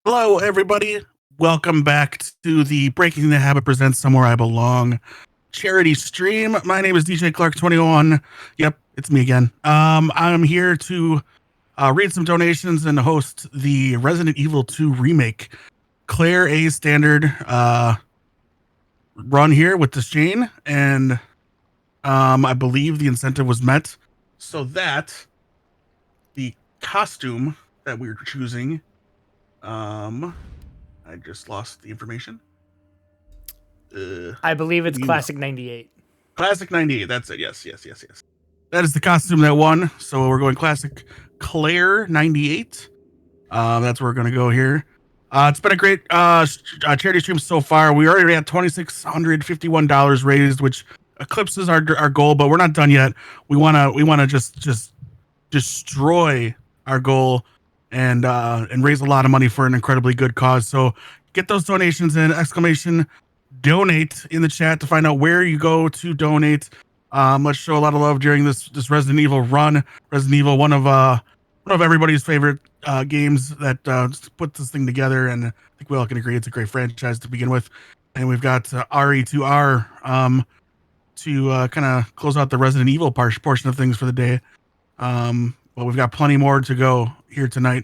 Hello, everybody. Welcome back to the Breaking the Habit Presents Somewhere I Belong charity stream. My name is DJ Clark21. Yep, it's me again. I'm here to read some donations and host the Resident Evil 2 remake Claire A standard run here with Deschain, and I believe the incentive was met so that the costume that we were choosing, I just lost the information. I believe it's Classic 98. Classic 98. That's it. Yes. That is the costume that won. So we're going Classic Claire 98. That's where we're going to go here. It's been a great charity stream so far. We already had $2,651 raised, which eclipses our goal, but we're not done yet. We want to just destroy our goal and raise a lot of money for an incredibly good cause. So get those donations in, exclamation donate in the chat to find out where you go to donate. Let's show a lot of love during this Resident Evil run. Resident Evil, one of everybody's favorite games that put this thing together, and I think we all can agree it's a great franchise to begin with. And we've got RE2R to kind of close out the Resident Evil portion of things for the day. But we've got plenty more to go here tonight.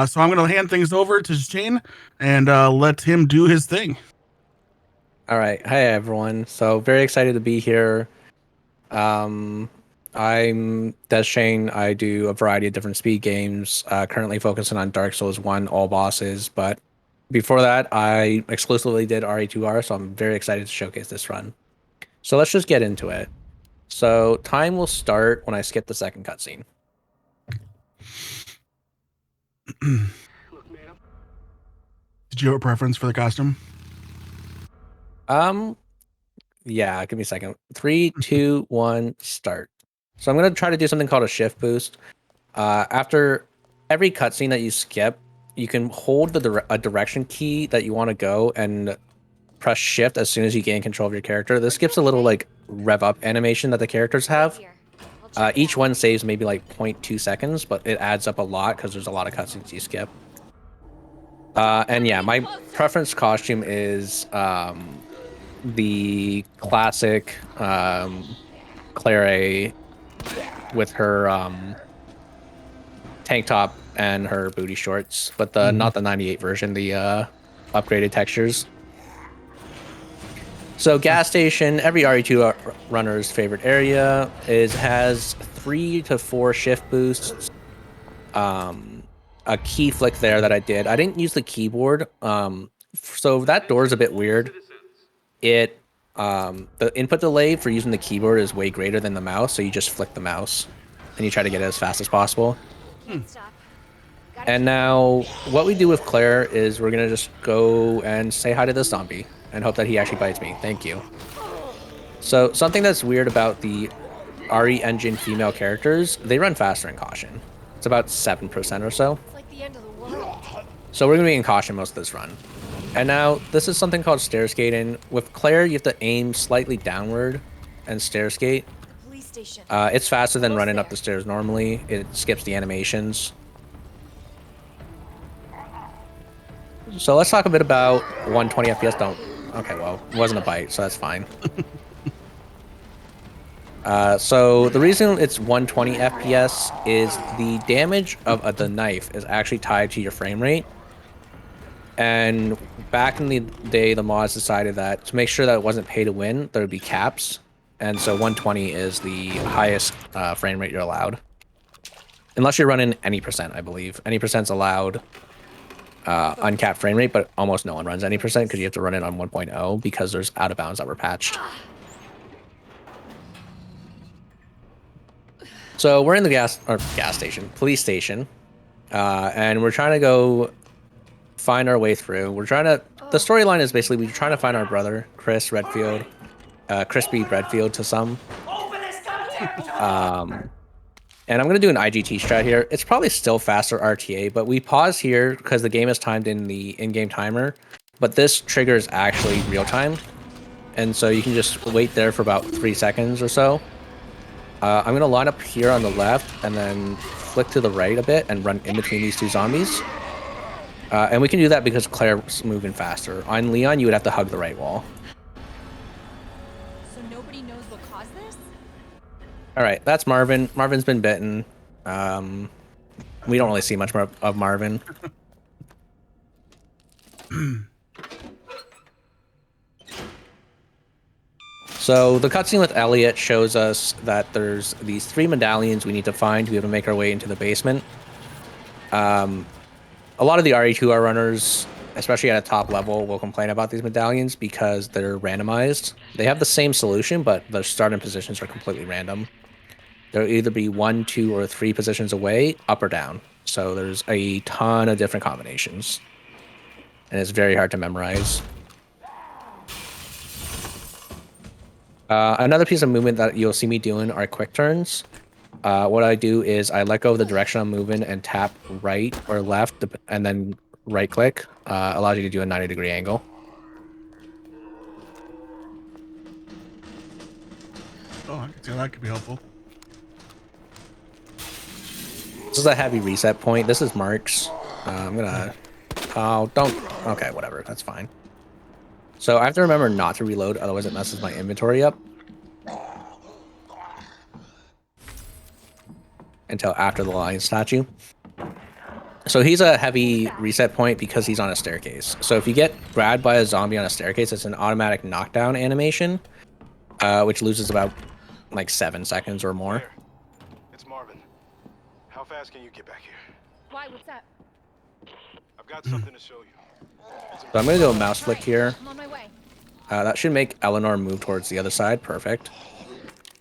So I'm going to hand things over to Shane and let him do his thing. All right. Hi, everyone. So very excited to be here. I'm Deschain. I do a variety of different speed games, currently focusing on Dark Souls 1, all bosses. But before that, I exclusively did RE2R, so I'm very excited to showcase this run. So let's just get into it. So time will start when I skip the second cutscene. Did you have a preference for the costume? Yeah, give me a second. 3, 2, 1, start. So I'm gonna try to do something called a shift boost. After every cutscene that you skip, you can hold a direction key that you want to go and press shift as soon as you gain control of your character. This skips a little like rev up animation that the characters have. Each one saves maybe like 0.2 seconds, but it adds up a lot because there's a lot of cutscenes you skip. And yeah, my preference costume is the classic Claire A with her tank top and her booty shorts, but not the 98 version, the upgraded textures. So gas station, every RE2 runner's favorite area, has 3 to 4 shift boosts. A key flick there that I did. I didn't use the keyboard. So that door is a bit weird. The input delay for using the keyboard is way greater than the mouse, so you just flick the mouse and you try to get it as fast as possible. And now what we do with Claire is we're gonna just go and say hi to the zombie and hope that he actually bites me. Thank you. So something that's weird about the RE engine female characters, they run faster in caution. It's about 7% or so. It's like the end of the world. So we're gonna be in caution most of this run. And now this is something called stair skating. With Claire, you have to aim slightly downward and stair skate. Police station. It's faster than running up the stairs normally. It skips the animations. So let's talk a bit about 120 FPS. Okay, well, it wasn't a bite, so that's fine. So the reason it's 120 FPS is the damage of the knife is actually tied to your frame rate. And back in the day, the mods decided that to make sure that it wasn't pay to win, there would be caps. And so 120 is the highest frame rate you're allowed. Unless you're running any percent, I believe. Any percent's allowed uncapped frame rate, but almost no one runs any percent because you have to run it on 1.0 because there's out of bounds that were patched. So we're in the police station, and we're trying to go find our way through. The storyline is basically we're trying to find our brother, Chris Redfield, Crispy Redfield to some. And I'm going to do an IGT strat here. It's probably still faster RTA, but we pause here because the game is timed in the in-game timer, but this trigger is actually real time. And so you can just wait there for about 3 seconds or so. I'm going to line up here on the left and then flick to the right a bit and run in between these two zombies. And we can do that because Claire's moving faster. On Leon, you would have to hug the right wall. So nobody knows what caused this? All right, that's Marvin. Marvin's been bitten. We don't really see much more of Marvin. So the cutscene with Elliot shows us that there's these 3 medallions we need to find to be able to make our way into the basement. A lot of the RE2R runners, especially at a top level, will complain about these medallions because they're randomized. They have the same solution, but the starting positions are completely random. There'll either be 1, 2, or 3 positions away, up or down. So there's a ton of different combinations. And it's very hard to memorize. Another piece of movement that you'll see me doing are quick turns. What I do is I let go of the direction I'm moving and tap right or left, and then right click. Allows you to do a 90-degree angle. Oh, I can see how that could be helpful. This is a heavy reset point. This is Mark's. I'm gonna... Oh, don't... Okay, whatever. That's fine. So I have to remember not to reload, otherwise it messes my inventory up. Until after the lion statue. So he's a heavy reset point because he's on a staircase. So if you get grabbed by a zombie on a staircase, it's an automatic knockdown animation, which loses about like 7 seconds or more. It's Marvin. How fast can you get back here? Why? What's up? I've got something to show you. So I'm gonna do a mouse flick here. I'm on my way. That should make Eleanor move towards the other side. Perfect.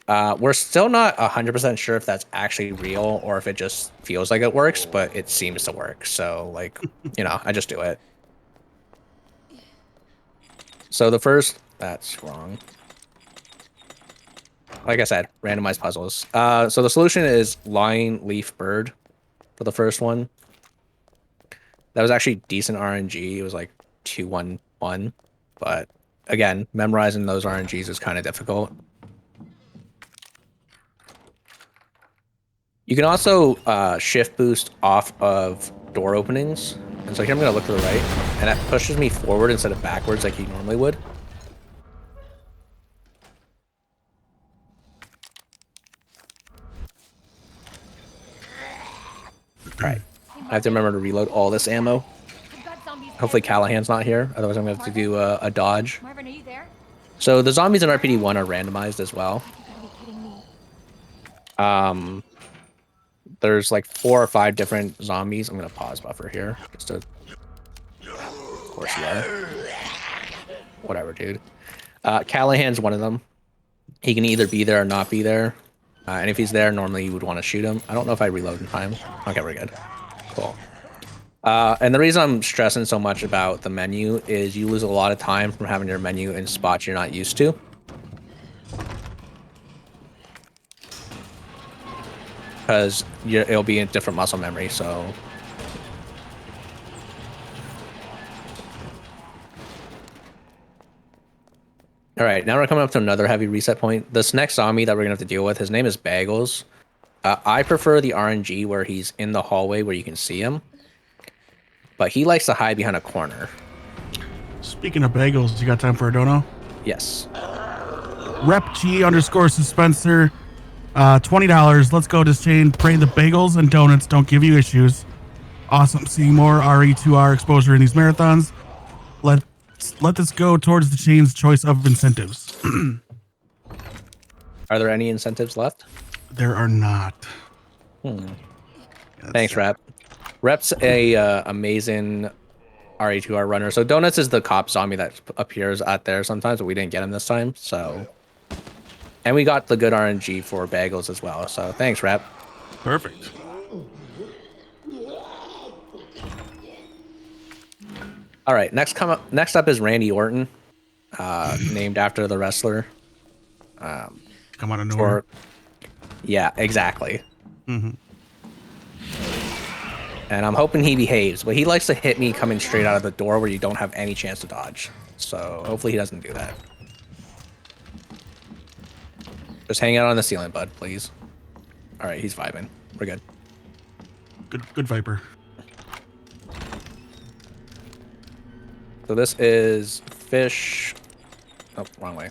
We're still not 100% sure if that's actually real or if it just feels like it works, but it seems to work. So, like, you know, I just do it. So the first... That's wrong. Like I said, randomized puzzles. So the solution is line, leaf, bird for the first one. That was actually decent RNG. It was like 2-1-1. But, again, memorizing those RNGs is kind of difficult. You can also shift boost off of door openings. And so here I'm going to look to the right, and that pushes me forward instead of backwards like you normally would. Alright, I have to remember to reload all this ammo. I've got zombies. Hopefully Callahan's not here, otherwise I'm going to have to do a dodge. Marvin, are you there? So the zombies in RPD1 are randomized as well. You gotta be kidding me. There's like 4 or 5 different zombies. I'm gonna pause buffer here just to. Of course you are. Whatever, dude. Callahan's one of them. He can either be there or not be there. And if he's there, normally you would want to shoot him. I don't know if I reload in time. Okay, we're good. Cool. And the reason I'm stressing so much about the menu is you lose a lot of time from having your menu in spots you're not used to. Because it'll be in different muscle memory, so... Alright, now we're coming up to another heavy reset point. This next zombie that we're going to have to deal with, his name is Bagels. I prefer the RNG where he's in the hallway where you can see him. But he likes to hide behind a corner. Speaking of bagels, you got time for a dono? Yes. Rep_G_Suspenser. $20. Let's go, Deschain. Pray the bagels and donuts don't give you issues. Awesome seeing more RE2R exposure in these marathons. Let this go towards the chain's choice of incentives. Are there any incentives left? There are not. Thanks, Rep. Rep's a amazing RE2R runner. So Donuts is the cop zombie that appears out there sometimes, but we didn't get him this time. So, and we got the good RNG for Bagels as well. So thanks, Rep. Perfect. All right, next up is Randy Orton, named after the wrestler. Come on, nowhere. Yeah, exactly. Mm-hmm. And I'm hoping he behaves, but he likes to hit me coming straight out of the door where you don't have any chance to dodge. So hopefully he doesn't do that. Just hang out on the ceiling, bud, please. All right, he's vibing. We're good. Good Viper. So this is fish. Oh, wrong way.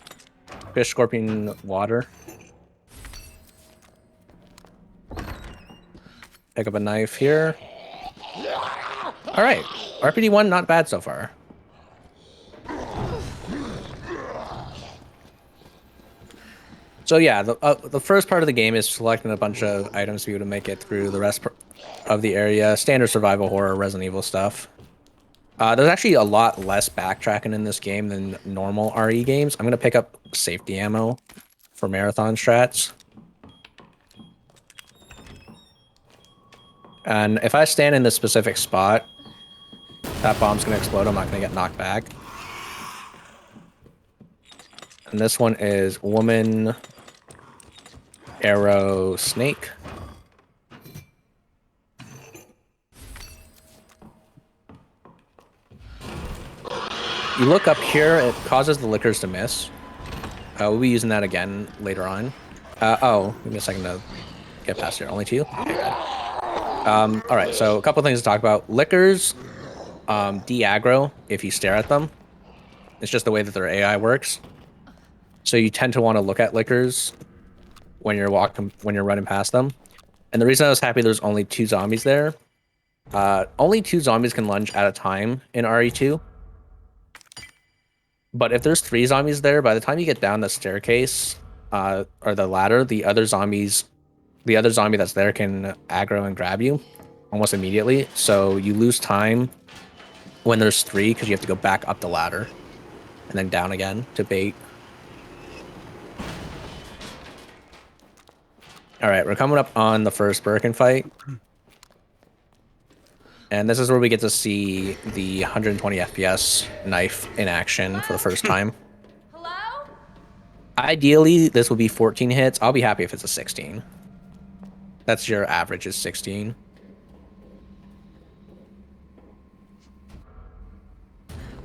Fish, scorpion, water. Pick up a knife here. All right, RPD 1, not bad so far. So yeah, the first part of the game is selecting a bunch of items for you to make it through the rest of the area. Standard survival horror, Resident Evil stuff. There's actually a lot less backtracking in this game than normal RE games. I'm going to pick up safety ammo for marathon strats. And if I stand in this specific spot, that bomb's going to explode. I'm not going to get knocked back. And this one is woman, arrow, snake. You look up here, it causes the lickers to miss. We'll be using that again later on. Oh, give me a second to get past here. Only two? Okay, good. Alright, so a couple things to talk about. Lickers de-aggro if you stare at them. It's just the way that their AI works. So you tend to want to look at lickers when you're running past them. And the reason I was happy there's only 2 zombies there. Only 2 zombies can lunge at a time in RE2. But if there's 3 zombies there, by the time you get down the staircase or the ladder, the other zombie that's there can aggro and grab you almost immediately. So you lose time when there's 3 because you have to go back up the ladder and then down again to bait. All right, we're coming up on the first Birkin fight. And this is where we get to see the 120 FPS knife in action for the first time. Hello? Ideally, this would be 14 hits. I'll be happy if it's a 16. That's your average is 16.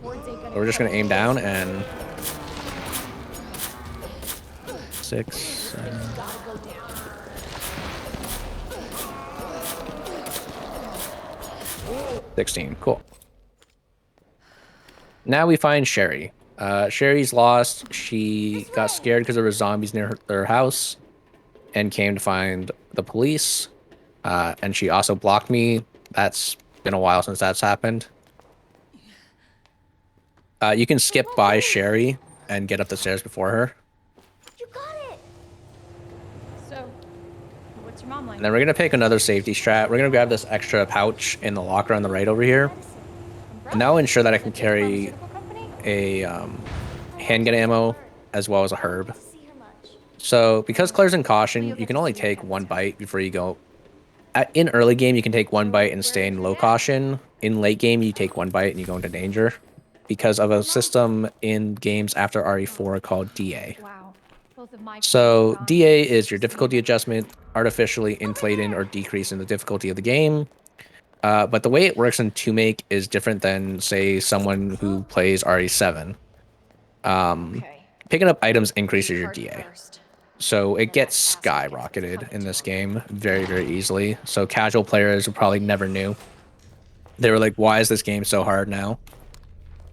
We're just going to aim down and 6, 7. $16. Cool. Now we find Sherry. Sherry's lost. She got scared because there were zombies near her house and came to find the police. And she also blocked me. That's been a while since that's happened. You can skip by Sherry and get up the stairs before her. You got it. So, what's your mom like? And then we're going to pick another safety strat. We're going to grab this extra pouch in the locker on the right over here. And that will ensure that I can carry a handgun ammo as well as a herb. So because Claire's in caution, you can only take 1 bite before you go. In early game, you can take 1 bite and stay in low caution. In late game, you take 1 bite and you go into danger because of a system in games after RE4 called DA. So DA is your difficulty adjustment, artificially inflating or decreasing the difficulty of the game. But the way it works in 2Make is different than, say, someone who plays RE7. Picking up items increases your DA. So it gets skyrocketed in this game very, very easily. So casual players who probably never knew. They were like, why is this game so hard now?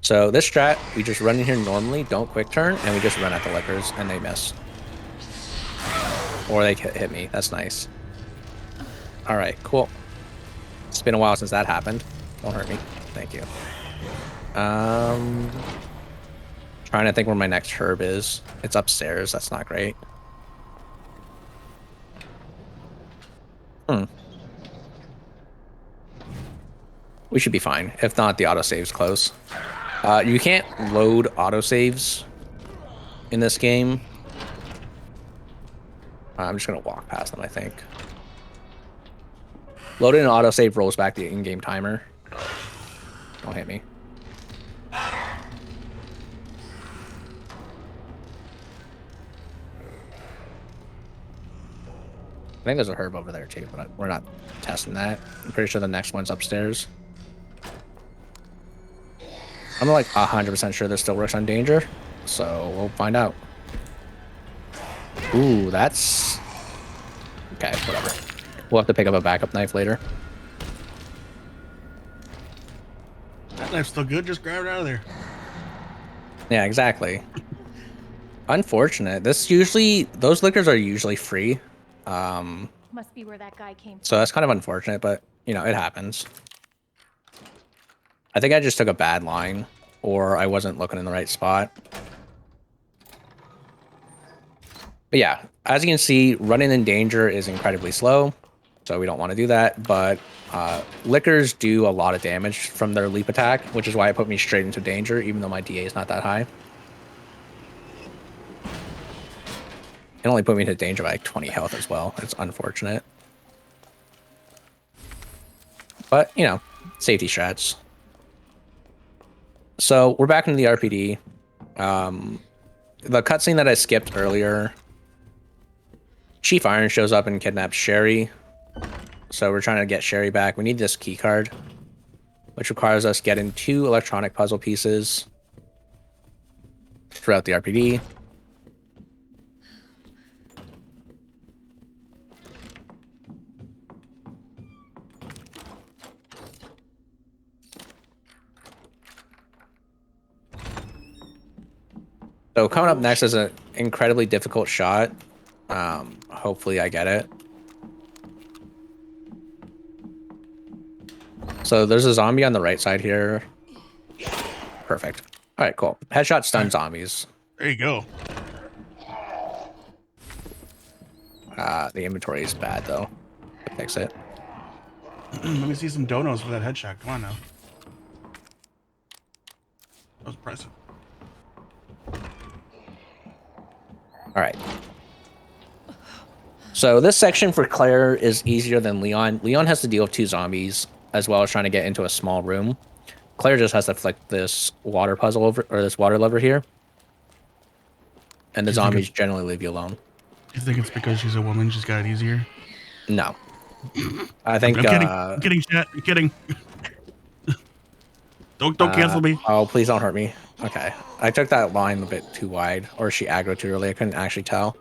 So this strat, we just run in here normally, don't quick turn, and we just run at the lickers, and they miss. Or they hit me. That's nice. All right, cool. It's been a while since that happened. Don't hurt me. Thank you. Trying to think where my next herb is. It's upstairs. That's not great. We should be fine. If not, the autosave's close. You can't load autosaves in this game. I'm just going to walk past them, I think. Loading an autosave rolls back the in-game timer. Don't hit me. I think there's a herb over there too, but we're not testing that. I'm pretty sure the next one's upstairs. I'm like 100% sure this still works on danger, so we'll find out. Ooh, that's... Okay, whatever. We'll have to pick up a backup knife later. Life's still good. Just grab it out of there. Yeah, exactly. Unfortunate. Those liquors are usually free. Must be where that guy came from. So that's kind of unfortunate, but you know, it happens. I think I just took a bad line, or I wasn't looking in the right spot. But yeah, as you can see, running in danger is incredibly slow, so we don't want to do that. But liquors do a lot of damage from their leap attack, which is why it put me straight into danger, even though my DA is not that high. It only put me into danger by like 20 health as well. It's unfortunate. But, you know, safety strats. So we're back into the RPD. The cutscene that I skipped earlier, Chief Iron shows up and kidnaps Sherry. So we're trying to get Sherry back. We need this key card, which requires us getting 2 electronic puzzle pieces throughout the RPD. So coming up next is an incredibly difficult shot. Hopefully I get it. So there's a zombie on the right side here. Perfect. All right, cool. Headshot stun zombies. There you go. The inventory is bad though. Fix it. Let me see some donos for that headshot. Come on now. That was impressive. All right. So this section for Claire is easier than Leon. Leon has to deal with 2 zombies as well as trying to get into a small room. Claire just has to flick this water puzzle over, or this water lever here. And the zombies generally leave you alone. You think it's because she's a woman, she's got it easier? No. I think I'm kidding. I'm kidding, chat. I'm kidding. Don't cancel me. Oh, please don't hurt me. Okay. I took that line a bit too wide, or she aggroed too early. I couldn't actually tell.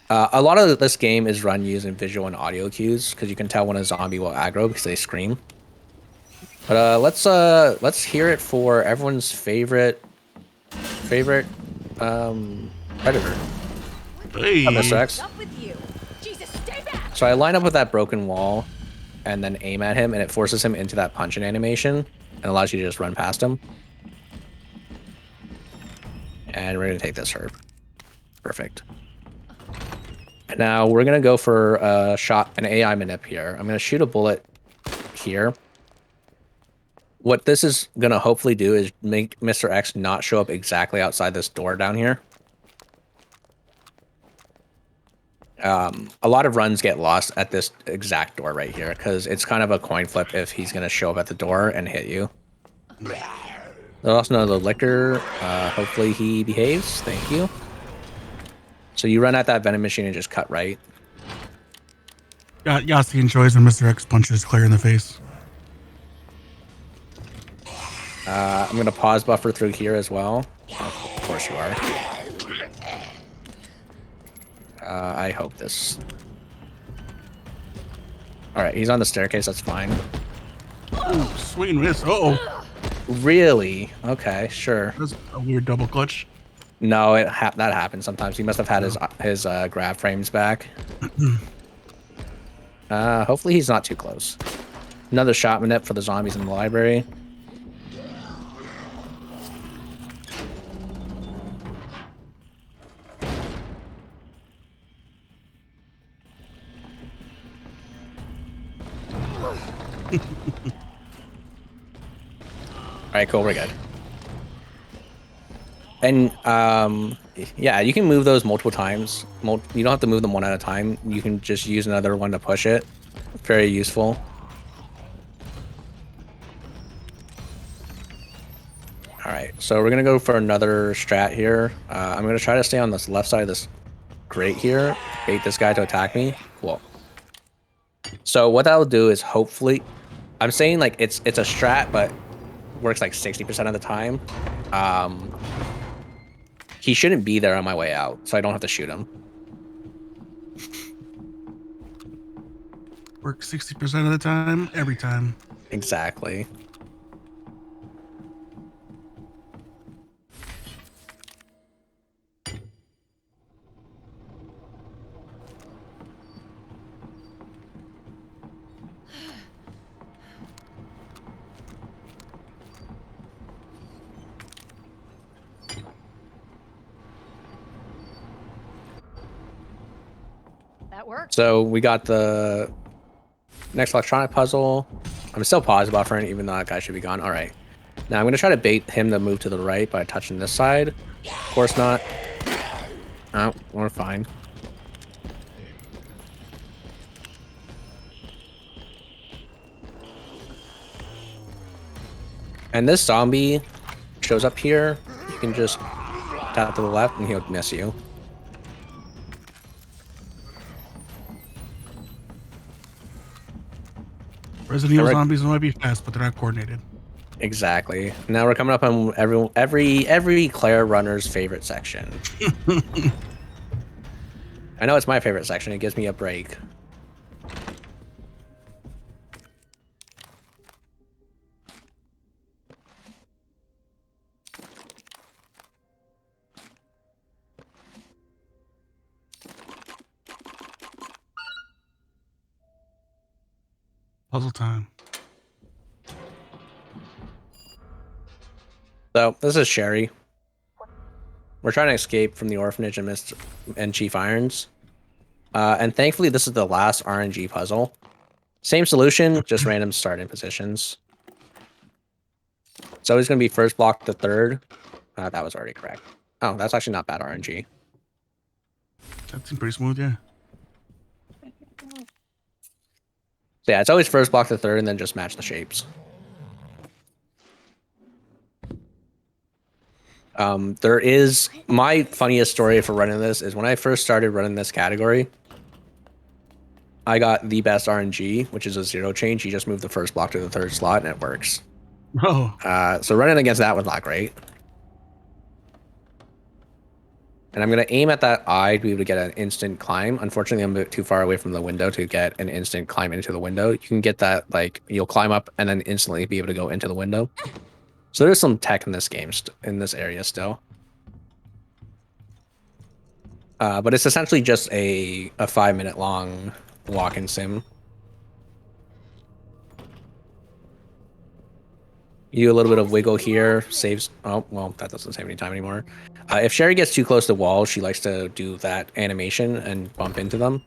A lot of this game is run using visual and audio cues, because you can tell when a zombie will aggro because they scream. But let's hear it for everyone's favorite predator. Hey. Mr. X. Up with you. Jesus, stay back. So I line up with that broken wall, and then aim at him, and it forces him into that punching animation, and allows you to just run past him. And we're gonna take this herb. Perfect. And now we're gonna go for a shot, an AI manip here. I'm gonna shoot a bullet here. What this is gonna hopefully do is make Mr. X not show up exactly outside this door down here. A lot of runs get lost at this exact door right here because it's kind of a coin flip if he's gonna show up at the door and hit you. There's also another liquor. Hopefully he behaves. Thank you. So you run at that vending machine and just cut right. Yasi enjoys when Mr. X punches Claire in the face. I'm gonna pause buffer through here as well. Of course you are. I hope this. All right, he's on the staircase. That's fine. Ooh, swing and miss. Uh-oh. Really? Okay, sure. That's a weird double clutch. No, that happens sometimes. He must have had his grab frames back. Hopefully he's not too close. Another shot manip for the zombies in the library. Alright, cool, we're good. And, yeah, you can move those multiple times. You don't have to move them one at a time. You can just use another one to push it. Very useful. Alright, so we're gonna go for another strat here. I'm gonna try to stay on this left side of this grate here. Bait this guy to attack me. Cool. So what that'll do is hopefully... I'm saying, like, it's a strat, but works like 60% of the time. He shouldn't be there on my way out, so I don't have to shoot him. Work 60% of the time, every time. Exactly. That worked. So we got the next electronic puzzle. I'm still paused buffering, even though that guy should be gone. All right. Now I'm going to try to bait him to move to the right by touching this side. Of course not. Oh, we're fine. And this zombie shows up here. You can just tap to the left and he'll miss you. Resident Evil zombies might be fast, but they're not coordinated. Exactly. Now we're coming up on every Claire runner's favorite section. I know it's my favorite section. It gives me a break. Puzzle time. So this is Sherry. We're trying to escape from the orphanage and Chief Irons. And thankfully, this is the last RNG puzzle. Same solution, just random starting positions. So he's going to be first block to third. That was already correct. Oh, that's actually not bad RNG. That seemed pretty smooth, yeah. So yeah, it's always first block to third and then just match the shapes. There is my funniest story for running this is when I first started running this category, I got the best RNG, which is a zero change. You just move the first block to the third slot and it works. Oh. So running against that was not great. And I'm going to aim at that eye to be able to get an instant climb. Unfortunately, I'm a bit too far away from the window to get an instant climb into the window. You can get that, like, you'll climb up and then instantly be able to go into the window. So there's some tech in this game, in this area still. But it's essentially just a 5-minute long walk-in sim. You do a little bit of wiggle here, saves... Oh, well, that doesn't save any time anymore. If Sherry gets too close to walls, she likes to do that animation and bump into them.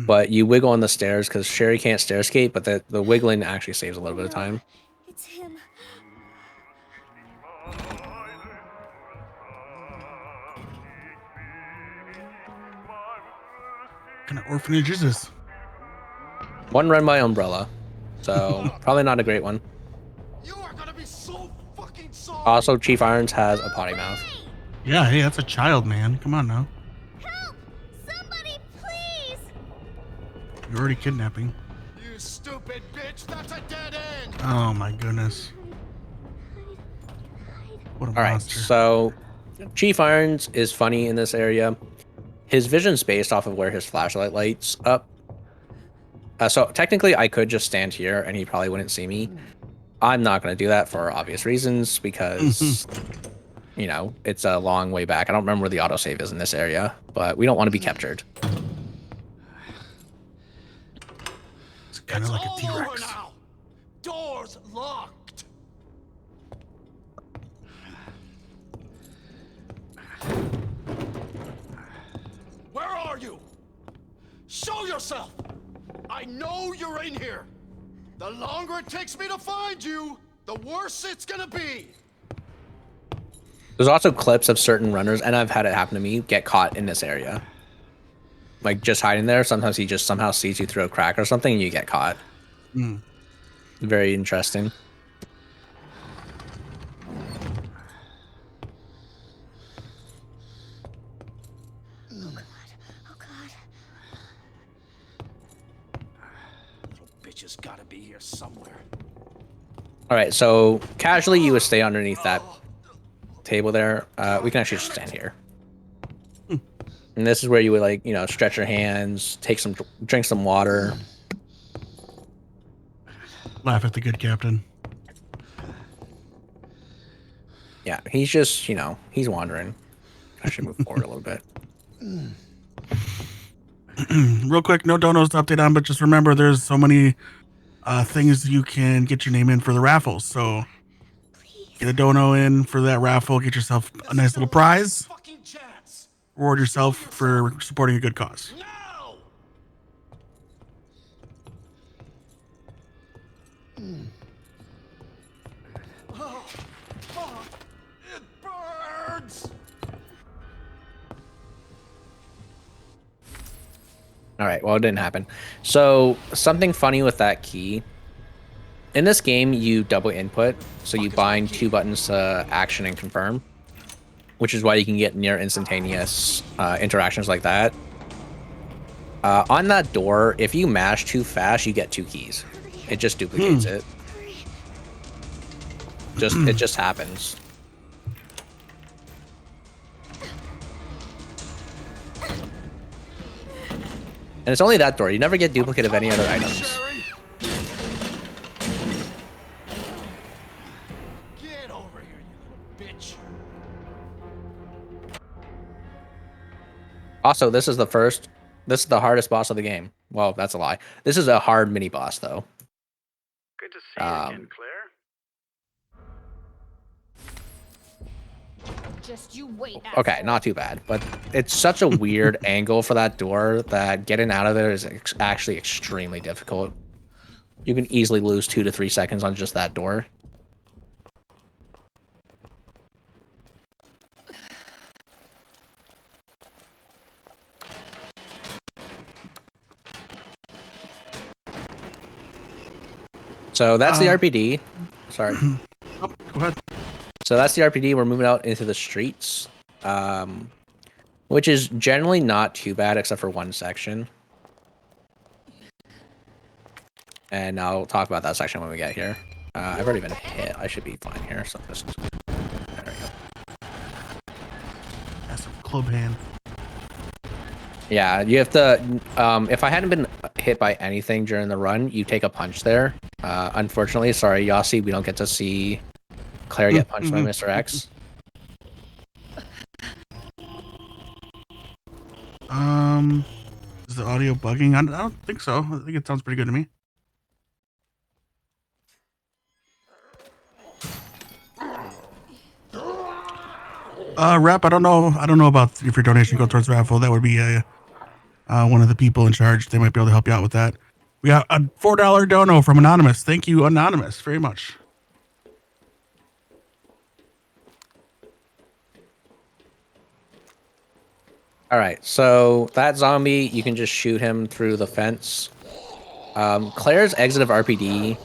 But you wiggle on the stairs because Sherry can't stair skate, but the wiggling actually saves a little bit of time. It's him. What kind of orphanage is this? One run by Umbrella, so probably not a great one. You are gonna be so fucking sorry. Also, Chief Irons has a potty mouth. Yeah, hey, that's a child, man. Come on now. Help! Somebody, please! You're already kidnapping. You stupid bitch. That's a dead end. Oh my goodness. What a All right, monster. so Chief Irons is funny in this area. His vision's based off of where his flashlight lights up. So technically, I could just stand here and he probably wouldn't see me. I'm not going to do that for obvious reasons because, you know, it's a long way back. I don't remember where the autosave is in this area, but we don't want to be captured. It's kind of like a all T-Rex. over now. Doors locked. Where are you? Show yourself. I know you're in here. The longer it takes me to find you, the worse it's gonna be. There's also clips of certain runners, and I've had it happen to me, get caught in this area. Like, just hiding there. Sometimes he just somehow sees you through a crack or something, and you get caught. Very interesting. Oh god. Little bitch has gotta be here somewhere. All right, so casually you would stay underneath that table there. We can actually just stand here. And this is where you would, like, you know, stretch your hands, drink some water. Laugh at the good captain. Yeah, he's just, you know, he's wandering. I should move forward a little bit. Real quick, no donos to update on, but just remember there's so many things you can get your name in for the raffles. So get a dono in for that raffle, get yourself a nice little prize, Fucking chance. reward yourself for supporting a good cause. Now. Oh, fuck. It burns. All right, well, it didn't happen. So something funny with that key. In this game, you double input, so you bind 2 buttons to action and confirm, which is why you can get near instantaneous interactions like that. On that door, if you mash too fast, you get 2 keys. It just duplicates it. It just happens. And it's only that door. You never get duplicate of any other items. Get over here, you little bitch. Also, this is the hardest boss of the game. Well, that's a lie. This is a hard mini boss, though. Good to see you again, Claire. Just you wait. Okay, asshole. not too bad, but it's such a weird angle for that door that getting out of there is actually extremely difficult. You can easily lose 2 to 3 seconds on just that door. So that's the RPD. Sorry. Oh, go ahead. So that's the RPD. We're moving out into the streets, which is generally not too bad except for one section. And I'll talk about that section when we get here. I've already been hit. I should be fine here. So this is... There we go. That's a club hand. Yeah, you have to... if I hadn't been hit by anything during the run, you take a punch there. Unfortunately, sorry, Yossi, we don't get to see Claire get punched by Mr. X. Is the audio bugging? I don't think so. I think it sounds pretty good to me. Rep, I don't know about if your donation go towards raffle. That would be one of the people in charge. They might be able to help you out with that. We got a $4 dono from Anonymous. Thank you, Anonymous, very much. All right, so that zombie, you can just shoot him through the fence. Claire's exit of RPD,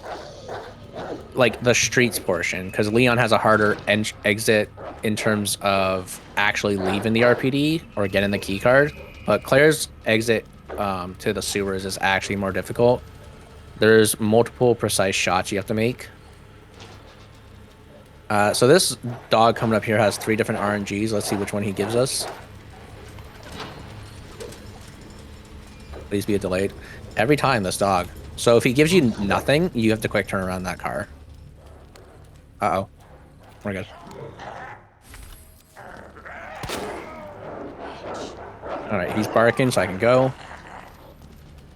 like the streets portion, because Leon has a harder exit in terms of actually leaving the RPD or getting the key card, but Claire's exit to the sewers is actually more difficult. There's multiple precise shots you have to make. So this dog coming up here has 3 different RNGs. Let's see which one he gives us. Please be a delayed. Every time, this dog. So if he gives you nothing, you have to quick turn around that car. Uh-oh. We're good. Alright, he's barking, so I can go.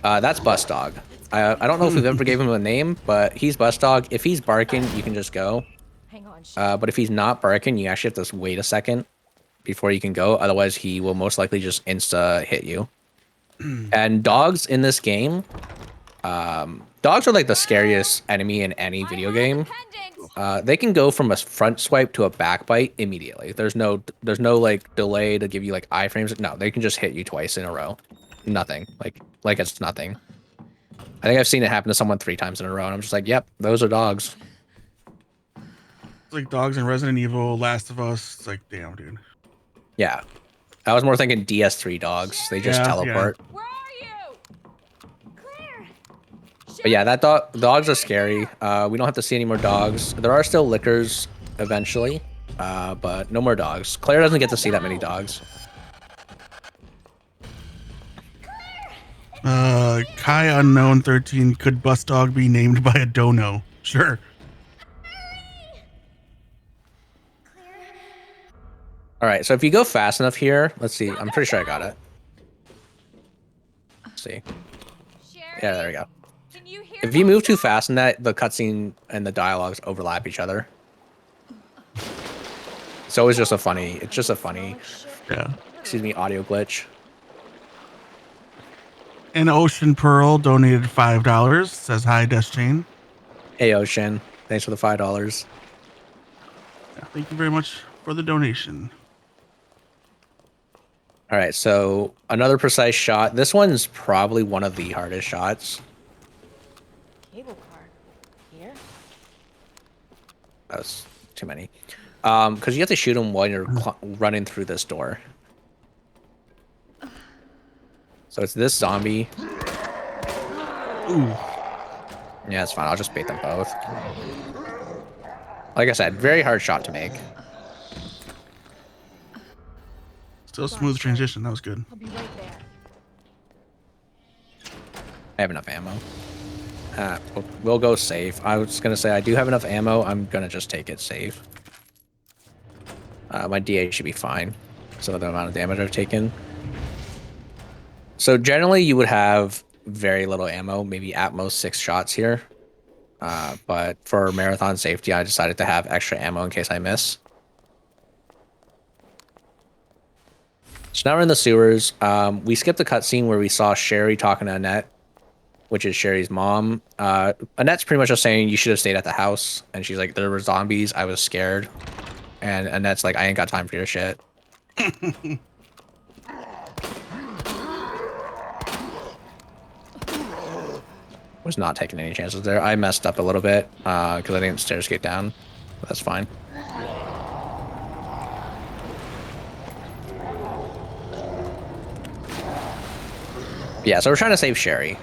That's Bus Dog. I don't know if we've ever gave him a name, but he's Bus Dog. If he's barking, you can just go. Hang on. But if he's not barking, you actually have to wait a second before you can go. Otherwise, he will most likely just insta-hit you. And dogs in this game, dogs are like the scariest enemy in any video game. They can go from a front swipe to a back bite immediately. There's no like delay to give you like iframes. No, they can just hit you twice in a row. Nothing. Like it's nothing. I think I've seen it happen to someone 3 times in a row, and I'm just like, yep, those are dogs. It's like dogs in Resident Evil, Last of Us. It's like, damn, dude. Yeah. I was more thinking DS3 dogs. They just teleport. Where are you? Claire. But yeah, that dogs are scary. We don't have to see any more dogs. There are still lickers eventually, but no more dogs. Claire doesn't get to see that many dogs. Kai Unknown 13. Could Bus Dog be named by a dono? Sure. All right, so if you go fast enough here, let's see. I'm pretty sure I got it. Let's see. Yeah, there we go. Can you hear If you move too fast in that, the cutscene and the dialogues overlap each other. It's always just it's just a funny, excuse me, audio glitch. And Ocean Pearl donated $5. Says hi, Deschain. Hey, Ocean. Thanks for the $5. Yeah, thank you very much for the donation. All right, so another precise shot. This one's probably one of the hardest shots. Cable car. Here? That's too many. Because you have to shoot him while you're running through this door. So it's this zombie. Ooh. Yeah, it's fine. I'll just bait them both. Like I said, very hard shot to make. Still smooth transition. That was good. I'll be right there. I have enough ammo. We'll go safe. I was going to say I do have enough ammo. I'm going to just take it safe. My DA should be fine. So the amount of damage I've taken. So generally you would have very little ammo, maybe at most 6 shots here. But for marathon safety, I decided to have extra ammo in case I miss. So now we're in the sewers. We skipped the cutscene where we saw Sherry talking to Annette, which is Sherry's mom. Annette's pretty much just saying you should have stayed at the house. And she's like, there were zombies. I was scared. And Annette's like, I ain't got time for your shit. Was not taking any chances there. I messed up a little bit because I didn't stairs skate down. But that's fine. Yeah, so we're trying to save Sherry,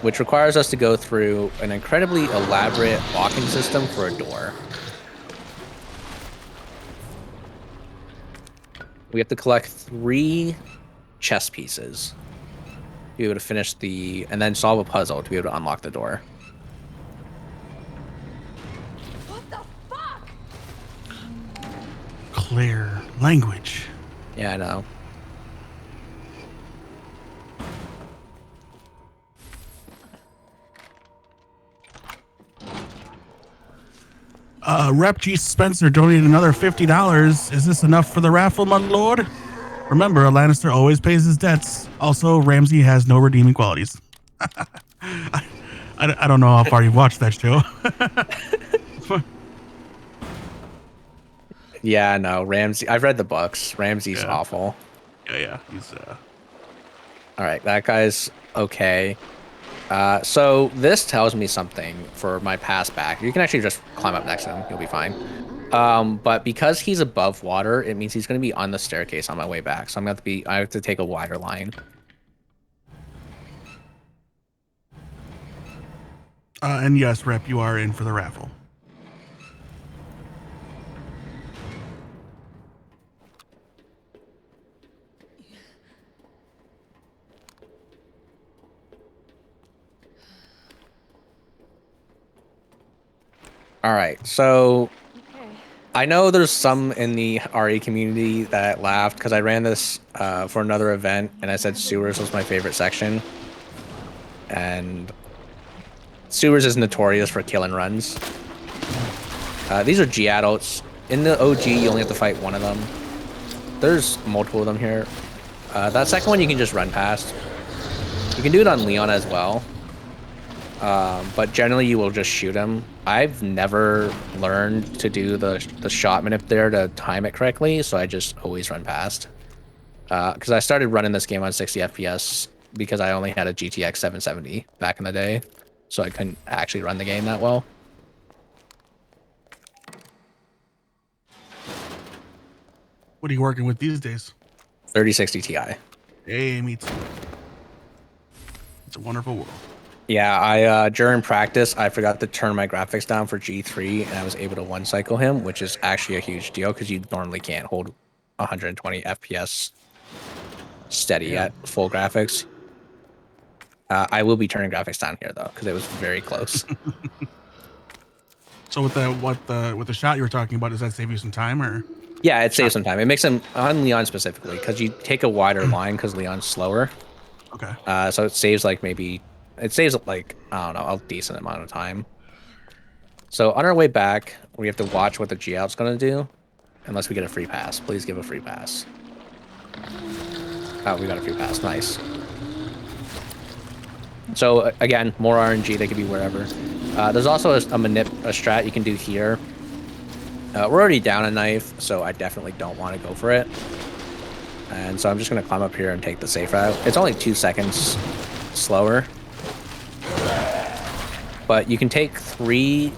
which requires us to go through an incredibly elaborate locking system for a door. We have to collect 3 chess pieces to be able to finish and then solve a puzzle to be able to unlock the door. What the fuck? Clear language. Yeah, I know. Rep G Spencer donated another $50. Is this enough for the raffle, my lord? Remember, a Lannister always pays his debts. Also, Ramsay has no redeeming qualities. I don't know how far you've watched that show. Yeah, no, Ramsay. I've read the books. Ramsay's awful. Yeah. He's All right, that guy's okay. So this tells me something for my pass back. You can actually just climb up next to him. You'll be fine. But because he's above water, it means he's going to be on the staircase on my way back. So I have to take a wider line. and yes, Rep, you are in for the raffle. All right, so I know there's some in the RE community that laughed because I ran this for another event and I said sewers was my favorite section. And sewers is notorious for killing runs. These are G-adults. In the OG, you only have to fight one of them. There's multiple of them here. That second one you can just run past. You can do it on Leon as well. But generally you will just shoot him. I've never learned to do the shot manip there to time it correctly, so I just always run past. Because I started running this game on 60 FPS because I only had a GTX 770 back in the day, so I couldn't actually run the game that well. What are you working with these days? 3060 Ti. Hey, me too. It's a wonderful world. Yeah, I during practice, I forgot to turn my graphics down for G3, and I was able to one-cycle him, which is actually a huge deal because you normally can't hold 120 FPS steady at full graphics. I will be turning graphics down here though, because it was very close. So with the shot you were talking about, does that save you some time or? Yeah, it saves some time. It makes him on Leon specifically because you take a wider line because Leon's slower. Okay. So it saves like I don't know, a decent amount of time. So on our way back, we have to watch what the G-out's gonna do, unless we get a free pass. Please give a free pass. Oh, we got a free pass. Nice. So again, more RNG. They could be wherever. There's also a strat you can do here. We're already down a knife, so I definitely don't want to go for it. And so I'm just going to climb up here and take the safe route. It's only 2 seconds slower. But you can take 3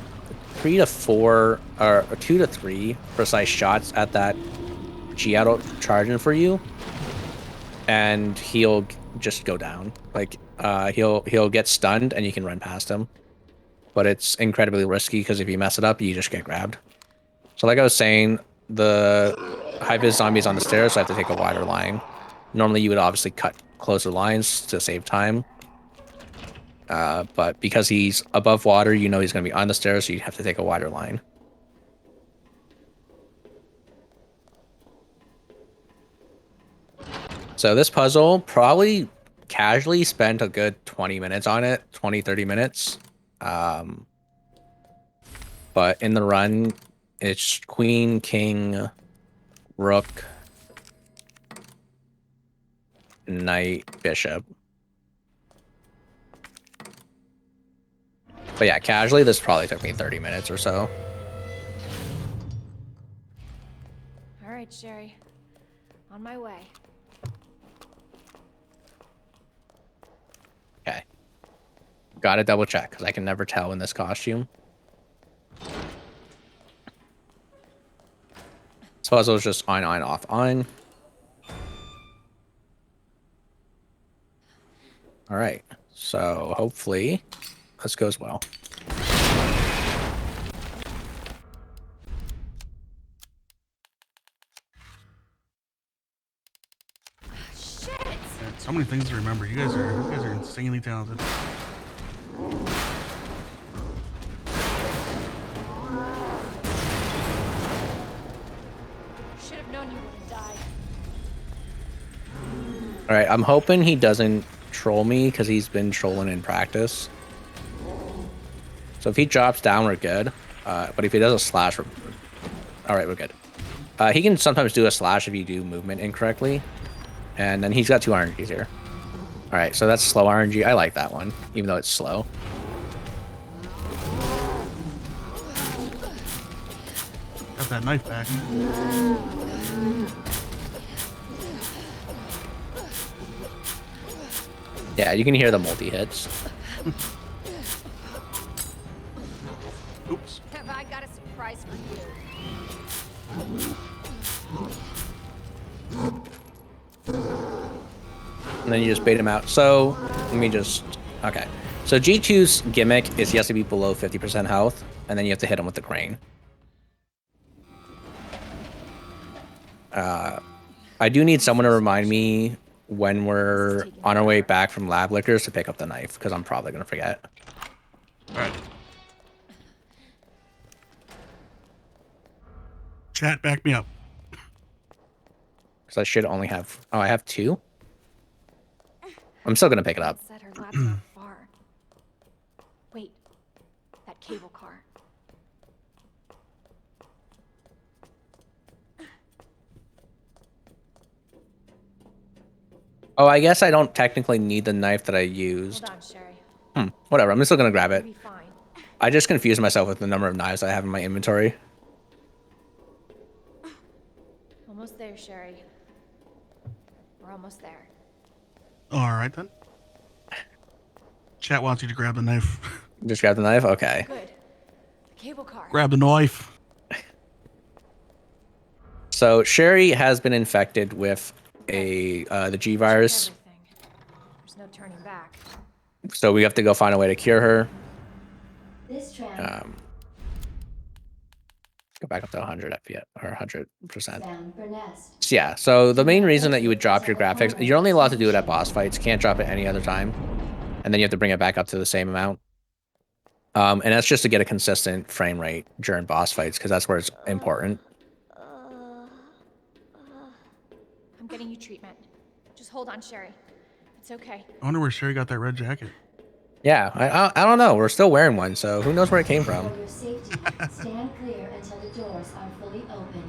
to 4 or 2 to 3 precise shots at that G-Auto charging for you. And he'll just go down. Like, he'll get stunned and you can run past him. But it's incredibly risky because if you mess it up, you just get grabbed. So like I was saying, the high-vis zombie is on the stairs, so I have to take a wider line. Normally you would obviously cut closer lines to save time. But because he's above water, you know he's going to be on the stairs, so you have to take a wider line. So this puzzle, probably casually spent a good 20 minutes on it, 20, 30 minutes. But in the run, it's queen, king, rook, knight, bishop. But yeah, casually, this probably took me 30 minutes or so. All right, Sherry. On my way. Okay. Gotta double check, because I can never tell in this costume. This puzzle is just on, off, on. All right. So hopefully this goes well. Shit! So many things to remember. You guys are insanely talented. Should have known you would have died. All right. I'm hoping he doesn't troll me because he's been trolling in practice. So if he drops down, we're good. But if he does a slash, all right, we're good. He can sometimes do a slash if you do movement incorrectly. And then he's got 2 RNGs here. All right, so that's slow RNG. I like that one, even though it's slow. Got that knife back. Yeah, you can hear the multi-hits. Oops. Have I got a surprise for you? And then you just bait him out. So, let me just... Okay. So G2's gimmick is he has to be below 50% health, and then you have to hit him with the crane. I do need someone to remind me when we're on our way back from lab liquors to pick up the knife, because I'm probably going to forget. All right. Chat, back me up. Because I should only have... Oh, I have 2? I'm still going to pick it up. Said her lab's not far. Wait, that cable car. Oh, I guess I don't technically need the knife that I used. Hold on, Sherry. Whatever, I'm still going to grab You'll it. be fine. I just confused myself with the number of knives I have in my inventory. Almost there, Sherry. We're almost there. All right then. Chat wants you to grab the knife. Just grab the knife? Okay. Good. The cable car. Grab the knife. So Sherry has been infected with the G virus. Everything. There's no turning back. So we have to go find a way to cure her. This tram Go back up to 100 FPS or 100%. bound for nest. So yeah, so the main reason that you would drop your graphics, you're only allowed to do it at boss fights. Can't drop it any other time. And then you have to bring it back up to the same amount. And that's just to get a consistent frame rate during boss fights, because that's where it's important. I'm getting you treatment. Just hold on, Sherry. It's okay. I wonder where Sherry got that red jacket. Yeah, I don't know. We're still wearing one, so who knows where it came from. For your safety, stand clear until the doors are fully open.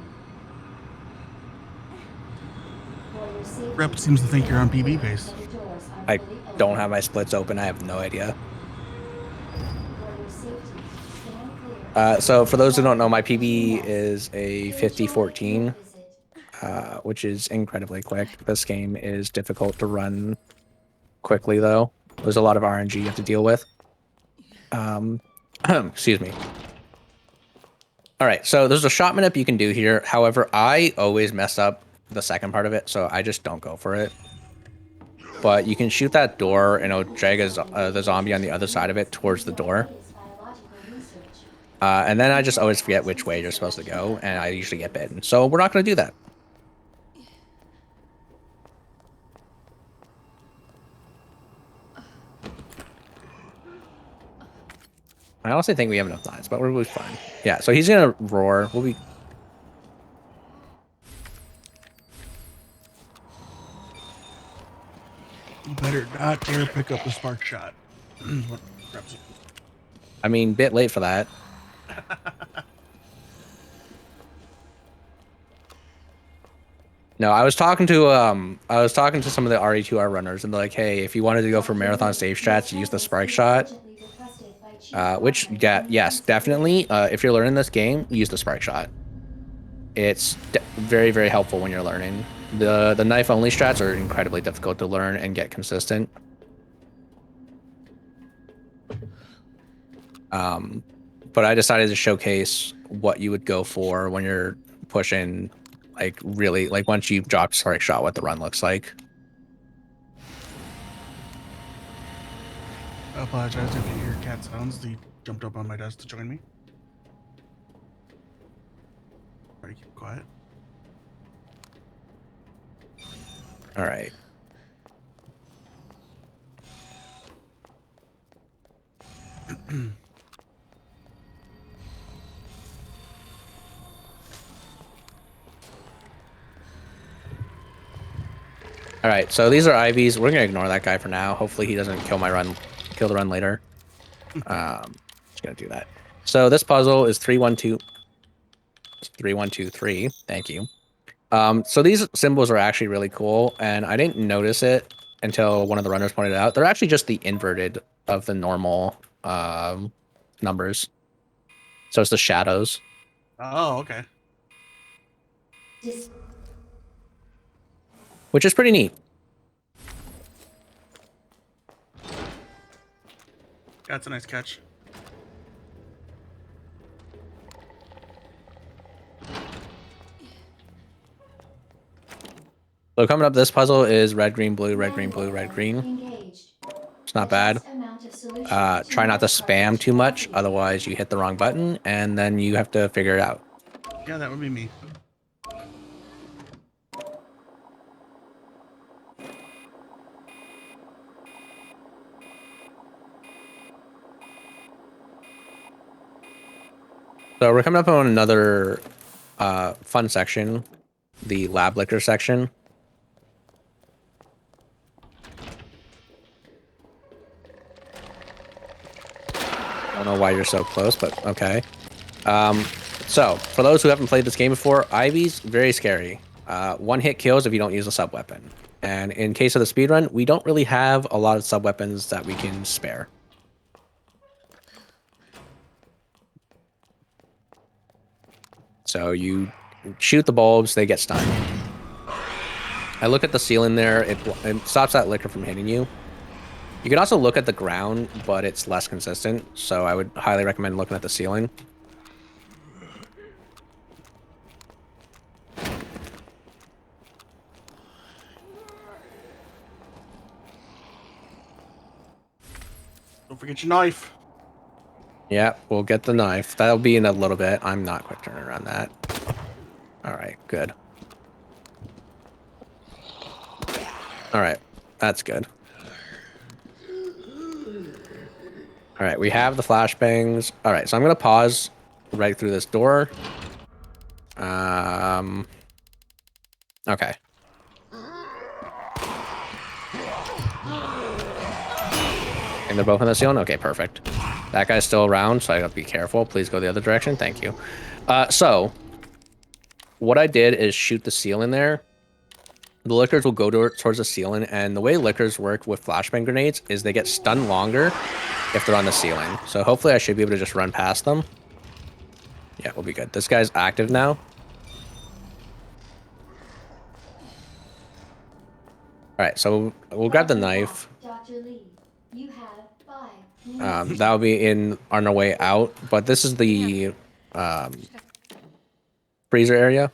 For your safety, Rep seems to think you're on PB base. until the doors are I fully don't open. have my splits open. I have no idea. For your safety, So for those who don't know, my PB is a 50-14, which is incredibly quick. This game is difficult to run quickly, though. There's a lot of RNG you have to deal with. Excuse me. All right, so there's a shot minute you can do here. However, I always mess up the second part of it, so I just don't go for it. But you can shoot that door, and it'll drag the zombie on the other side of it towards the door. And then I just always forget which way you're supposed to go, and I usually get bitten. So we're not going to do that. I honestly think we have enough knives, but we'll be fine. Yeah, so he's going to roar. We'll be... You better not dare pick up the spark shot. I mean, bit late for that. No, I was talking to some of the RE2R runners, and they're like, "Hey, if you wanted to go for marathon safe strats, use the spark shot." Which, yeah, yes, definitely. If you're learning this game, use the spark shot. It's very, very helpful when you're learning. The knife only strats are incredibly difficult to learn and get consistent. But I decided to showcase what you would go for when you're pushing, like, really, like, once you've dropped spark shot, what the run looks like. I apologize if you hear cat sounds. He jumped up on my desk to join me. Try to keep quiet. All right. All right, so these are IVs. We're gonna ignore that guy for now. Hopefully he doesn't kill the run later. Just gonna do that. So this puzzle is 3-1-2. 3-1-2-3. Thank you. So these symbols are actually really cool, and I didn't notice it until one of the runners pointed it out. They're actually just the inverted of the normal numbers. So it's the shadows. Oh, okay. Which is pretty neat. That's a nice catch. So coming up, this puzzle is red, green, blue, red, green, blue, red, green. It's not bad. Try not to spam too much, otherwise you hit the wrong button, and then you have to figure it out. Yeah, that would be me. So we're coming up on another fun section, the lab liquor section. I don't know why you're so close, but okay. So for those who haven't played this game before, Ivy's very scary. One hit kills if you don't use a sub weapon. And in case of the speedrun, we don't really have a lot of sub weapons that we can spare. So you shoot the bulbs, they get stunned. I look at the ceiling there, it stops that liquor from hitting you. You can also look at the ground, but it's less consistent, so I would highly recommend looking at the ceiling. Don't forget your knife. Yeah, we'll get the knife. That'll be in a little bit. I'm not quick turning around that. All right, good. All right, that's good. All right, we have the flashbangs. All right, so I'm gonna pause right through this door. Okay. And they're both on the ceiling? Okay, perfect. That guy's still around, so I gotta be careful. Please go the other direction. Thank you. So, what I did is shoot the ceiling there. The liquors will go towards the ceiling, and the way liquors work with flashbang grenades is they get stunned longer if they're on the ceiling. So hopefully I should be able to just run past them. Yeah, we'll be good. This guy's active now. All right, so we'll grab the knife. Dr. Lee, you have 5 minutes. That'll be on our way out. But this is the freezer area.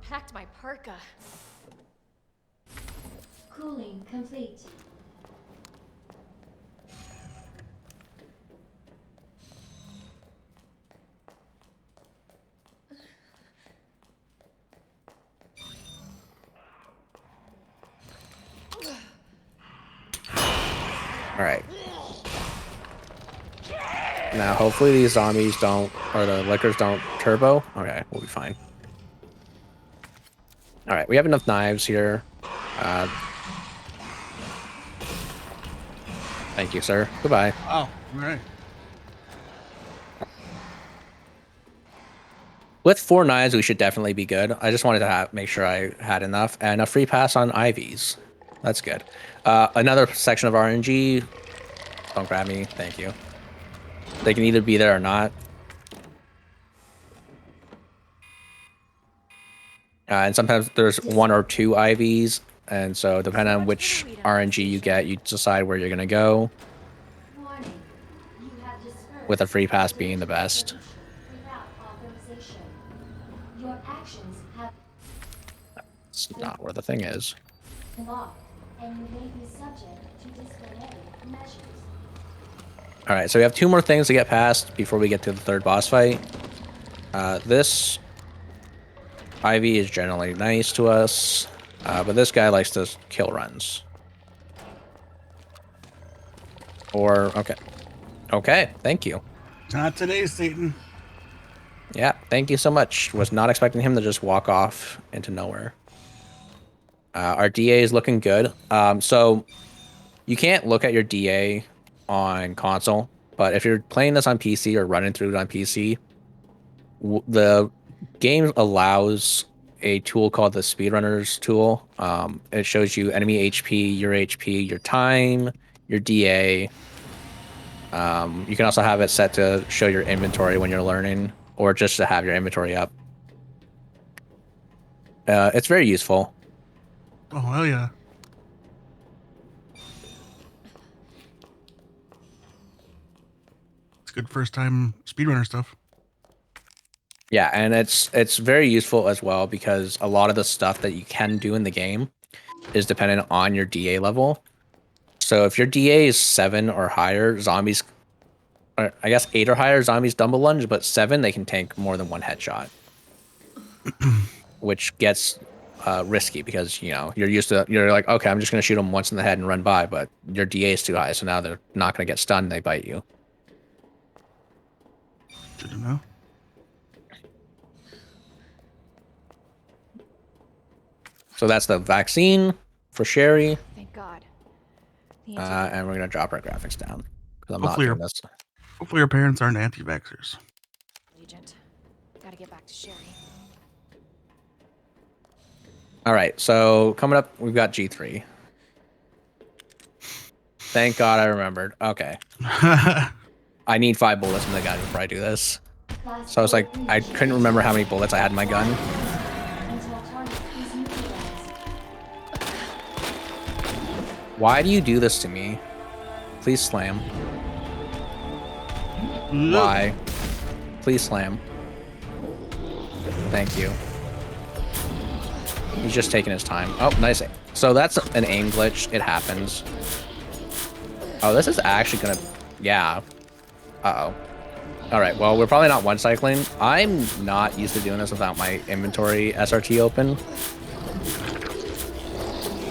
Packed my parka. Cooling complete. All right. Now, hopefully these zombies don't, or the lickers don't turbo. Okay, we'll be fine. All right, we have enough knives here. Thank you, sir. Goodbye. Oh, all right. With 4 knives, we should definitely be good. I just wanted to make sure I had enough. And a free pass on IVs. That's good. Another section of RNG. Don't grab me. Thank you. They can either be there or not. And sometimes there's 1 or 2 IVs. And so depending on which RNG you get, you decide where you're going to go. Warning. You have dispersed With a free pass being the best. without authorization. Your actions have It's not where the thing is. been locked, and you may be subject to disciplinary measures. All right, so we have 2 more things to get past before we get to the 3rd boss fight. This Ivy is generally nice to us, but this guy likes to kill runs. Or, okay, thank you. Not today, Satan. Yeah, thank you so much. Was not expecting him to just walk off into nowhere. Our DA is looking good. So you can't look at your DA on console, but if you're playing this on PC or running through it on PC, the game allows a tool called the speedrunners tool. It shows you enemy HP, your time, your DA. You can also have it set to show your inventory when you're learning, or just to have your inventory up. It's very useful. Oh, hell yeah. It's good first time speedrunner stuff. Yeah, and it's very useful as well because a lot of the stuff that you can do in the game is dependent on your DA level. So if your DA is 7 or higher, zombies, or I guess 8 or higher, zombies double lunge, but 7, they can tank more than 1 headshot. Which gets risky because, you know, you're like, okay, I'm just going to shoot them once in the head and run by, but your DA is too high, so now they're not going to get stunned, they bite you. Good to know. So that's the vaccine for Sherry. Thank God. The And we're going to drop our graphics down because I'm Hopefully not doing this. Hopefully your parents aren't anti-vaxxers. agent. Gotta get back to Sherry. All right, so coming up, we've got G3. Thank God I remembered. Okay. I need 5 bullets from the guy before I do this. So I was like, I couldn't remember how many bullets I had in my gun. Until target is neutralized. Why do you do this to me? Please slam. Why? Please slam. Thank you. He's just taking his time. Oh, nice. So that's an aim glitch. It happens. Oh, this is actually gonna... Yeah. Uh-oh. Alright, well, we're probably not one-cycling. I'm not used to doing this without my inventory SRT open.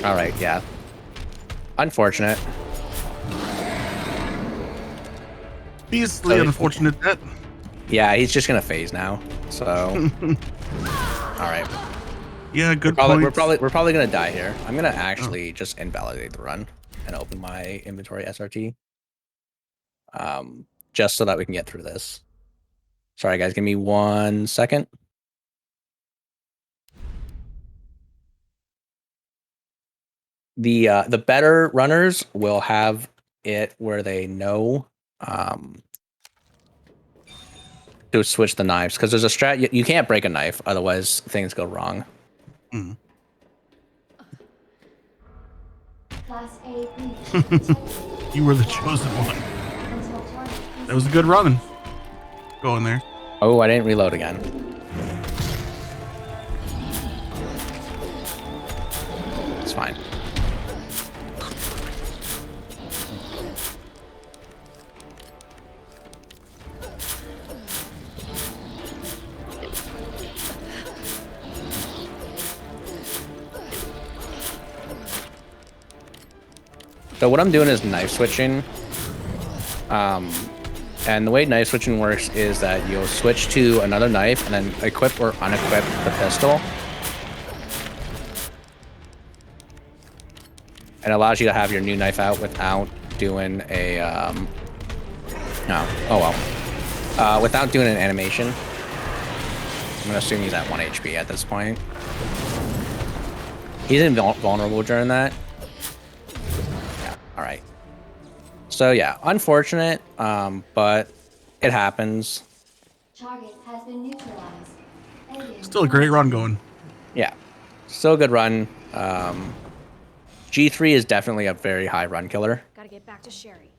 Alright, yeah. Unfortunate. Beastly unfortunate that. Yeah, he's just gonna phase now. So... Alright. Yeah, good We're point. probably gonna die here. I'm gonna actually just invalidate the run and open my inventory SRT. Just so that we can get through this. Sorry guys, give me 1 second. The better runners will have it where they know to switch the knives because there's a strat. You can't break a knife, otherwise things go wrong. Mm. Class A breach. You were the chosen one. Until target is That was a good run. Go in there. Oh, I didn't reload again. It's fine. So what I'm doing is knife switching. And the way knife switching works is that you'll switch to another knife and then equip or unequip the pistol. It allows you to have your new knife out without doing a without doing an animation. I'm gonna assume he's at 1 HP at this point. He's invulnerable during that. Yeah, all right. So yeah, unfortunate, but it happens. target has been neutralized. Alien Still a great run going. Yeah, still a good run. G3 is definitely a very high run killer, Gotta get back to Sherry.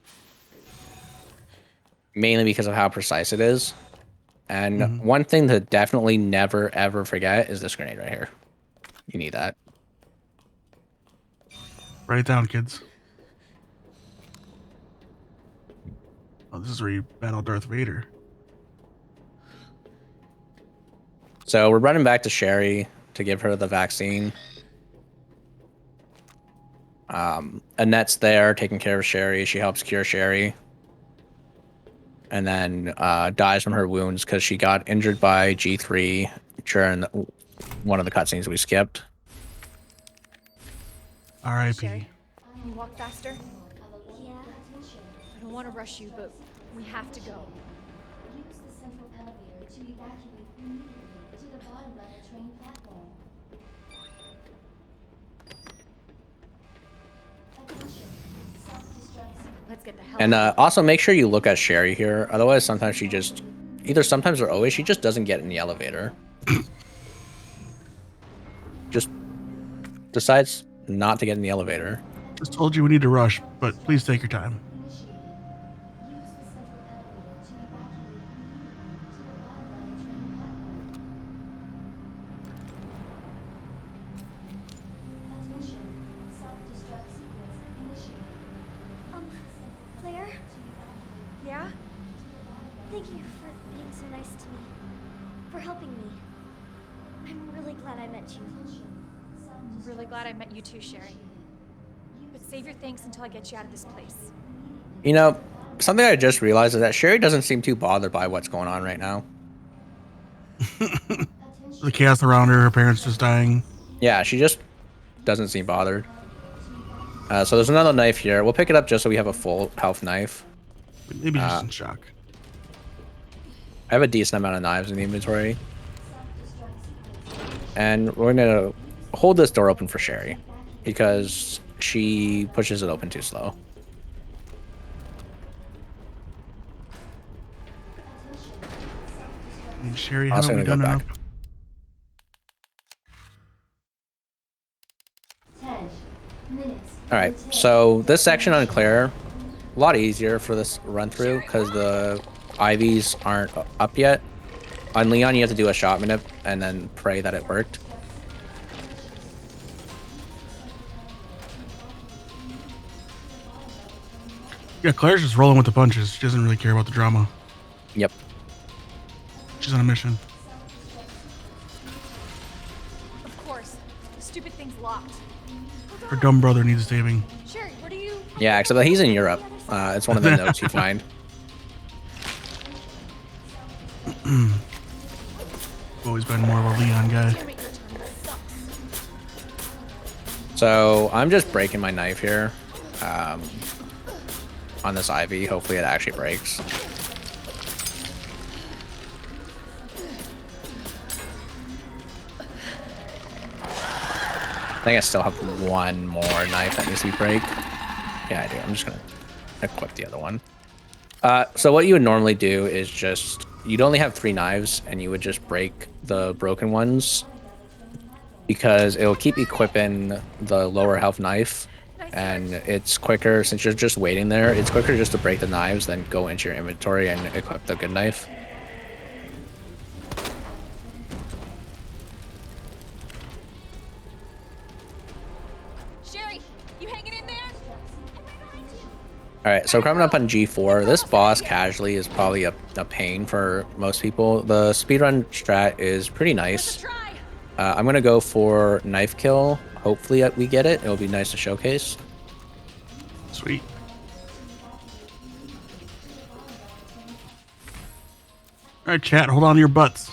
mainly because of how precise it is. And one thing to definitely never ever forget is this grenade right here. You need that. Write it down, kids. Oh, this is where you battle Darth Vader. So we're running back to Sherry to give her the vaccine. Annette's there taking care of Sherry. She helps cure Sherry. And then dies from her wounds because she got injured by G3 during one of the cutscenes we skipped. R.I.P. Sherry, can you walk faster? Yeah. I don't want to rush you, but we have to go. Use the central elevator to evacuate immediately to the bottom level train platform. Attention. Self-destruct sequence. Let's get the hell And out. also make sure you look at Sherry here. Otherwise, sometimes she just, either sometimes or always, she just doesn't get in the elevator. Just decides not to get in the elevator. Just told you we need to rush, but please take your time. Initiated. Use the central elevator to evacuate immediately to the bottom level train platform. Attention. Self-destruct sequence initiated. Claire? Yeah? Thank you for being so nice to me. For helping me. I'm really glad I met you. I'm really glad I met you too, Sherry. But save your thanks until I get you out of this place. You know, something I just realized is that Sherry doesn't seem too bothered by what's going on right now. The chaos around her, her parents just dying. Yeah, she just doesn't seem bothered. So there's another knife here. We'll pick it up just so we have a full health knife. Maybe just in shock. I have a decent amount of knives in the inventory. And we're gonna hold this door open for Sherry because she pushes it open too slow. I mean, Sherry, Also haven't we gonna done go enough? back. 10 minutes. All right, so this section on Claire, a lot easier for this run through because the IVs aren't up yet. On Leon, you have to do a shot manip and then pray that it worked. Yeah, Claire's just rolling with the punches. She doesn't really care about the drama. Yep. She's on a mission. Of course. The stupid thing's locked. Her dumb brother needs saving. Sherry, what are you? Yeah, except that he's in Europe. It's one of the notes you find. Always been more of a Leon guy. Damn it, your turn sucks. So I'm just breaking my knife here on this IV. Hopefully it actually breaks. I think I still have one more knife that needs to be break. Yeah, I do. I'm just gonna equip the other one. So what you would normally do is just you'd only have 3 knives, and you would just break the broken ones because it'll keep equipping the lower health knife, and it's quicker since you're just waiting there. It's quicker just to break the knives than go into your inventory and equip the good knife. Sherry, you hanging in there? All right, so coming up on G4, this boss casually is probably a pain for most people. The speedrun strat is pretty nice. I'm gonna go for knife kill. Hopefully we get it. It'll be nice to showcase. Sweet. All right, chat, hold on to your butts.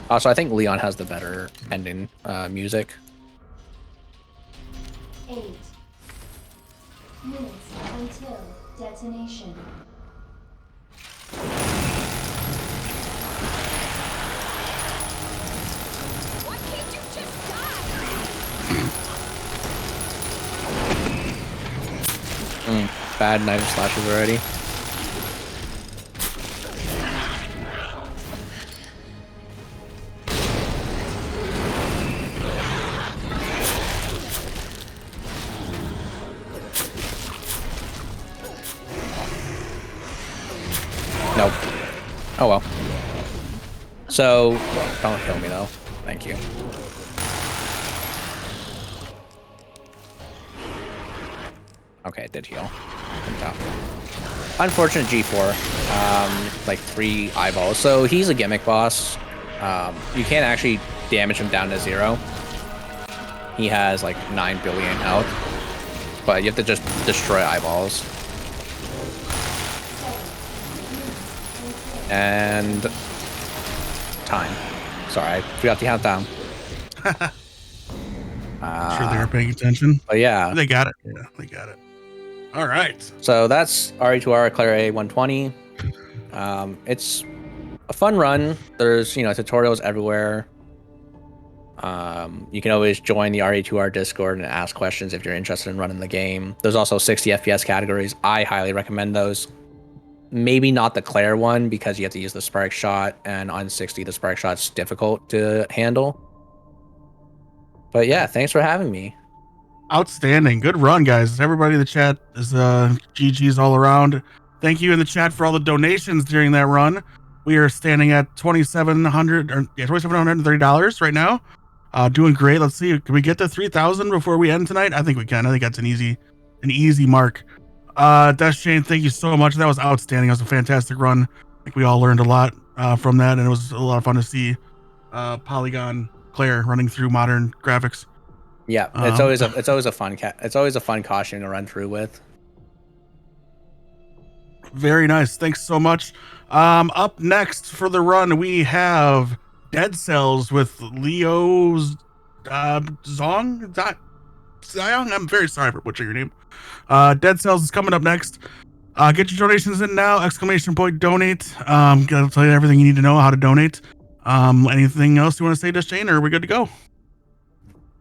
Also, I think Leon has the better ending music. 8 minutes until detonation. Why can't you just die? Bad knife slashes already. Nope. Oh well. So, don't kill me though. Thank you. Okay, it did heal. Unfortunate G4. Like 3 eyeballs. So he's a gimmick boss. You can't actually damage him down to 0. He has like 9 billion health. But you have to just destroy eyeballs. And time. Sorry, I forgot to count down. Sure they are paying attention. But yeah. They got it. Yeah, they got it. All right. So that's RE2R Claire A120. It's a fun run. There's, tutorials everywhere. You can always join the RE2R Discord and ask questions if you're interested in running the game. There's also 60 FPS categories. I highly recommend those. Maybe not the Claire one because you have to use the Spark Shot, and on 60 the Spark Shot's difficult to handle. But yeah, thanks for having me. Outstanding. Good run, guys. Everybody in the chat is GG's all around. Thank you in the chat for all the donations during that run. We are standing at $2,730 right now. Doing great. Let's see. Can we get to 3,000 before we end tonight? I think we can. I think that's an easy mark. Deschain, thank you so much. That was outstanding. That was a fantastic run. I think we all learned a lot from that, and it was a lot of fun to see Polygon Claire running through modern graphics. Yeah, it's always a fun costume to run through with. Very nice. Thanks so much. Up next for the run, we have Dead Cells with Leo's Zion. I'm very sorry for butchering your name. Dead Cells is coming up next. Get your donations in now! ! Donate. Gotta tell you everything you need to know how to donate. Anything else you want to say, Deschain, or are we good to go?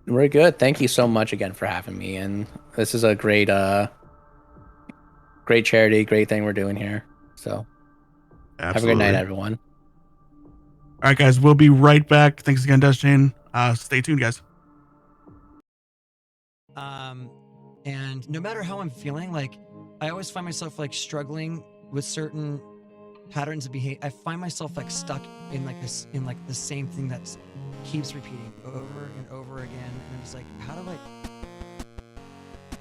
We're good. Thank you so much again for having me. And this is a great charity, great thing we're doing here. So Absolutely. Have a good night, everyone. All right, guys, we'll be right back. Thanks again, Deschain. Stay tuned, guys. And no matter how I'm feeling, like I always find myself like struggling with certain patterns of behavior. I find myself like stuck in like this, in like the same thing that keeps repeating over and over again. And it's like, how do I